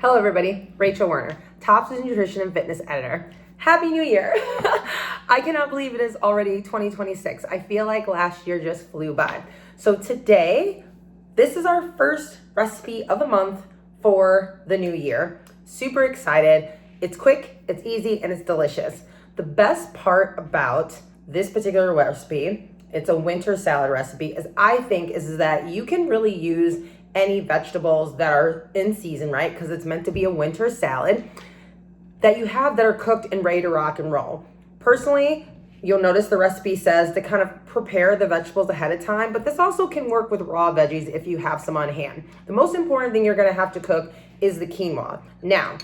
Hello everybody, Rachel Werner, Topps Nutrition and Fitness Editor. Happy New Year! I cannot believe it is already 2026. I feel like last year just flew by. So today, this is our first recipe of the month for the new year. Super excited. It's quick, it's easy, and it's delicious. The best part about this particular recipe, it's a winter salad recipe, is that you can really use any vegetables that are in season, right? Because it's meant to be a winter salad that you have that are cooked and ready to rock and roll. Personally, you'll notice the recipe says to kind of prepare the vegetables ahead of time, but this also can work with raw veggies if you have some on hand. The most important thing you're gonna have to cook is the quinoa. Now,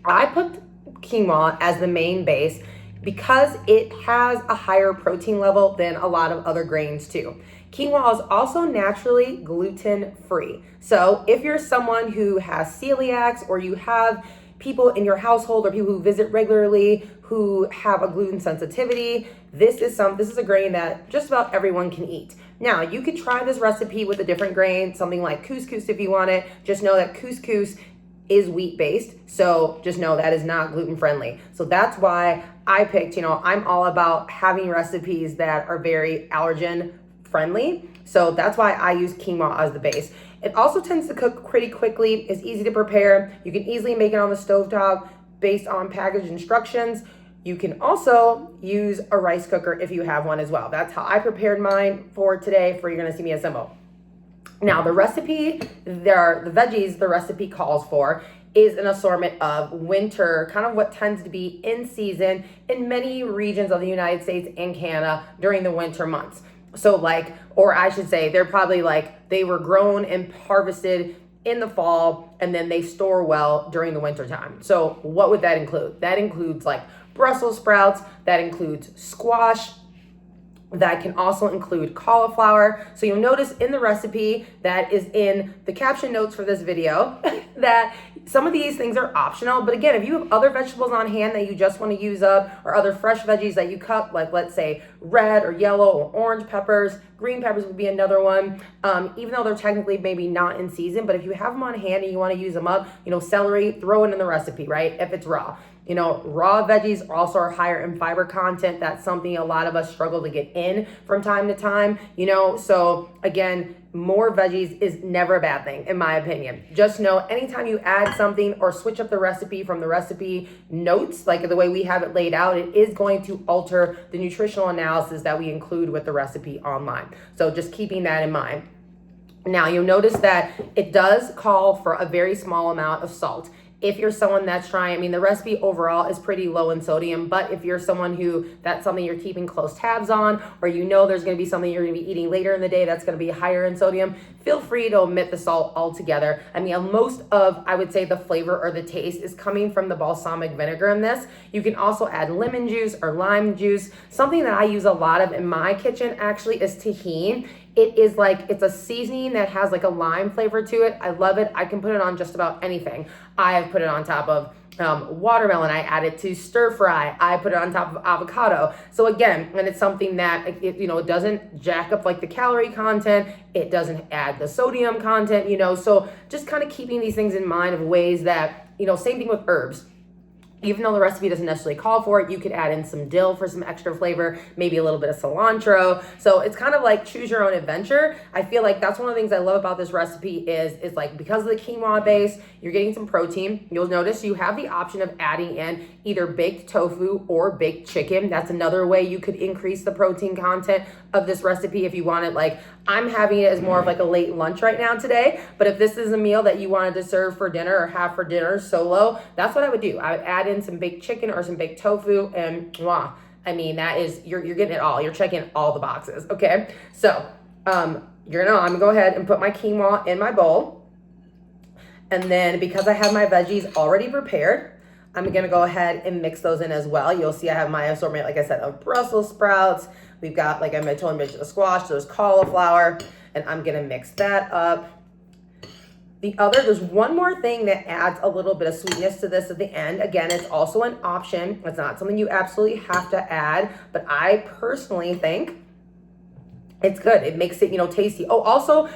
I put quinoa as the main base because it has a higher protein level than a lot of other grains too. Quinoa is also naturally gluten-free. So if you're someone who has celiacs or you have people in your household or people who visit regularly who have a gluten sensitivity, this is a grain that just about everyone can eat. Now, you could try this recipe with a different grain, something like couscous if you want it. Just know that couscous is wheat-based, so just know that is not gluten-friendly. So that's why I picked, I'm all about having recipes that are very allergen friendly. So that's why I use quinoa as the base. It also tends to cook pretty quickly. It's easy to prepare. You can easily make it on the stovetop based on package instructions. You can also use a rice cooker if you have one as well. That's how I prepared mine for today, for you're gonna see me assemble. Now the recipe, the veggies the recipe calls for is an assortment of winter, kind of what tends to be in season in many regions of the United States and Canada during the winter months. So they're probably they were grown and harvested in the fall and then they store well during the winter time. So what would that include? That includes Brussels sprouts, that includes squash, that can also include cauliflower. So you'll notice in the recipe that is in the caption notes for this video that some of these things are optional. But again, if you have other vegetables on hand that you just want to use up or other fresh veggies that you cut, like let's say red or yellow or orange peppers, green peppers would be another one. Even though they're technically maybe not in season, but if you have them on hand and you want to use them up, celery, throw it in the recipe, right? If it's raw. Raw veggies also are higher in fiber content. That's something a lot of us struggle to get in from time to time, so again, more veggies is never a bad thing, in my opinion. Just know anytime you add something or switch up the recipe from the recipe notes, like the way we have it laid out, it is going to alter the nutritional analysis that we include with the recipe online. So just keeping that in mind. Now, you'll notice that it does call for a very small amount of salt. If you're someone that's trying, the recipe overall is pretty low in sodium, but if you're someone who that's something you're keeping close tabs on, or there's gonna be something you're gonna be eating later in the day that's gonna be higher in sodium, feel free to omit the salt altogether. Most of, I would say, the flavor or the taste is coming from the balsamic vinegar in this. You can also add lemon juice or lime juice. Something that I use a lot of in my kitchen actually is tahini. It's a seasoning that has a lime flavor to it. I love it. I can put it on just about anything. I have put it on top of watermelon. I add it to stir fry. I put it on top of avocado. So again, and it's something that it doesn't jack up the calorie content. It doesn't add the sodium content, so just kind of keeping these things in mind of ways that, same thing with herbs. Even though the recipe doesn't necessarily call for it, you could add in some dill for some extra flavor, maybe a little bit of cilantro. So it's kind of choose your own adventure. I feel like that's one of the things I love about this recipe is because of the quinoa base, you're getting some protein. You'll notice you have the option of adding in either baked tofu or baked chicken. That's another way you could increase the protein content of this recipe if you want it. I'm having it as more of a late lunch right now today, but if this is a meal that you wanted to serve for dinner or have for dinner solo, that's what I would do. I would add in some baked chicken or some baked tofu and that is, you're getting it all. You're checking all the boxes, okay? So, I'm gonna go ahead and put my quinoa in my bowl. And then because I have my veggies already prepared, I'm gonna go ahead and mix those in as well. You'll see I have my assortment, like I said, of Brussels sprouts. We've got, like I told you, the squash, there's cauliflower, and I'm gonna mix that up. There's one more thing that adds a little bit of sweetness to this at the end. Again, it's also an option. It's not something you absolutely have to add, but I personally think It's good. It makes it, tasty. Oh, also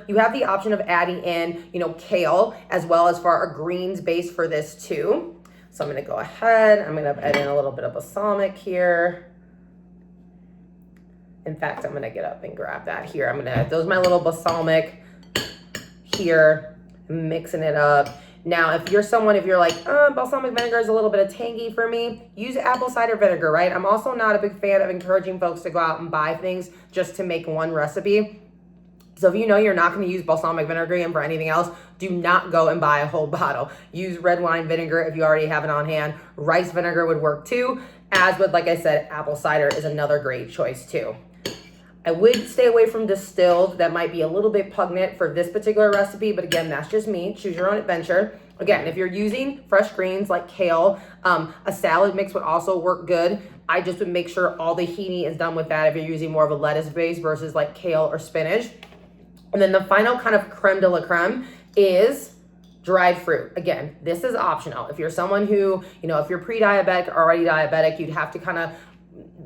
you have the option of adding in, kale as well as for our greens base for this too. So I'm going to go ahead. I'm going to add in a little bit of balsamic here. In fact, I'm going to get up and grab that here. I'm going to add those my little balsamic here, mixing it up. Now, if you're like, balsamic vinegar is a little bit of tangy for me, use apple cider vinegar, right? I'm also not a big fan of encouraging folks to go out and buy things just to make one recipe. So if you know you're not going to use balsamic vinegar and for anything else, do not go and buy a whole bottle. Use red wine vinegar if you already have it on hand. Rice vinegar would work too. As with, like I said, apple cider is another great choice too. I would stay away from distilled. That might be a little bit pungent for this particular recipe, but again, that's just me. Choose your own adventure. Again, if you're using fresh greens like kale, a salad mix would also work good. I just would make sure all the heating is done with that if you're using more of a lettuce base versus like kale or spinach. And then the final kind of creme de la creme is dried fruit. Again, this is optional. If you're someone who, if you're pre-diabetic or already diabetic, you'd have to kind of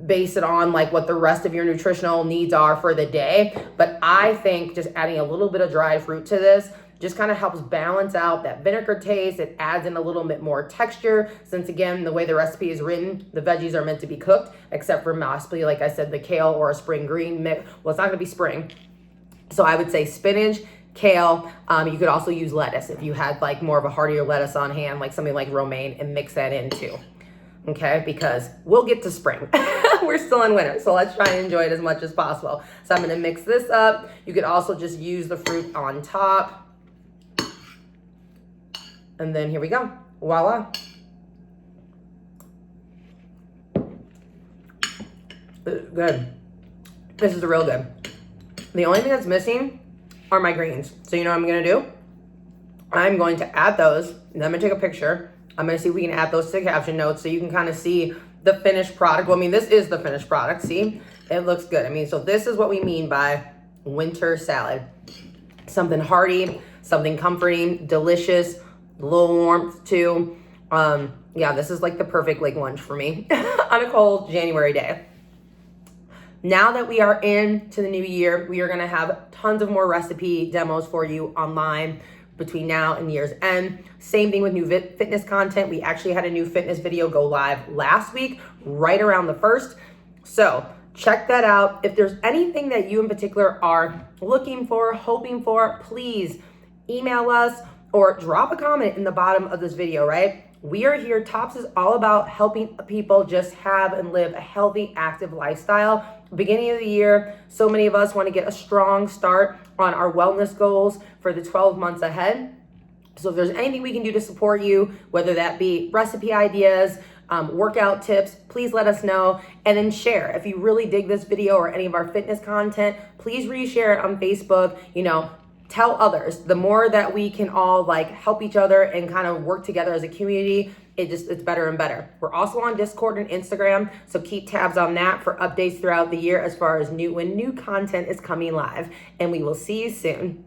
base it on like what the rest of your nutritional needs are for the day. But I think just adding a little bit of dried fruit to this just kind of helps balance out that vinegar taste. It adds in a little bit more texture since, again, the way the recipe is written, the veggies are meant to be cooked, except for possibly, like I said, the kale or a spring green mix. Well, it's not going to be spring. So I would say spinach, kale. You could also use lettuce if you had like more of a heartier lettuce on hand, like something like romaine, and mix that in too. Okay, because we'll get to spring. We're still in winter, so let's try and enjoy it as much as possible. So I'm going to mix this up. You could also just use the fruit on top. And then here we go. Voila. Good. This is real good. The only thing that's missing are my greens. So you know what I'm going to do? I'm going to add those. And I'm going to take a picture. I'm going to see if we can add those to the caption notes so you can kind of see the finished product. Well, I mean, this is the finished product. See? It looks good. I mean, so this is what we mean by winter salad. Something hearty, something comforting, delicious, a little warmth too. Yeah, this is like the perfect like lunch for me on a cold January day. Now that we are into the new year, we are going to have tons of more recipe demos for you online between now and year's end. Same thing with new fitness content. We actually had a new fitness video go live last week, right around the 1st. So check that out. If there's anything that you in particular are looking for, hoping for, please email us or drop a comment in the bottom of this video, right? We are here. Tops is all about helping people just have and live a healthy, active lifestyle. Beginning of the year, so many of us want to get a strong start on our wellness goals for the 12 months ahead. So if there's anything we can do to support you, whether that be recipe ideas, workout tips, please let us know. And then share. If you really dig this video or any of our fitness content, please reshare it on Facebook. Tell others. The more that we can all like help each other and kind of work together as a community, it's better and better. We're also on Discord and Instagram, so keep tabs on that for updates throughout the year as far as when new content is coming live. And we will see you soon.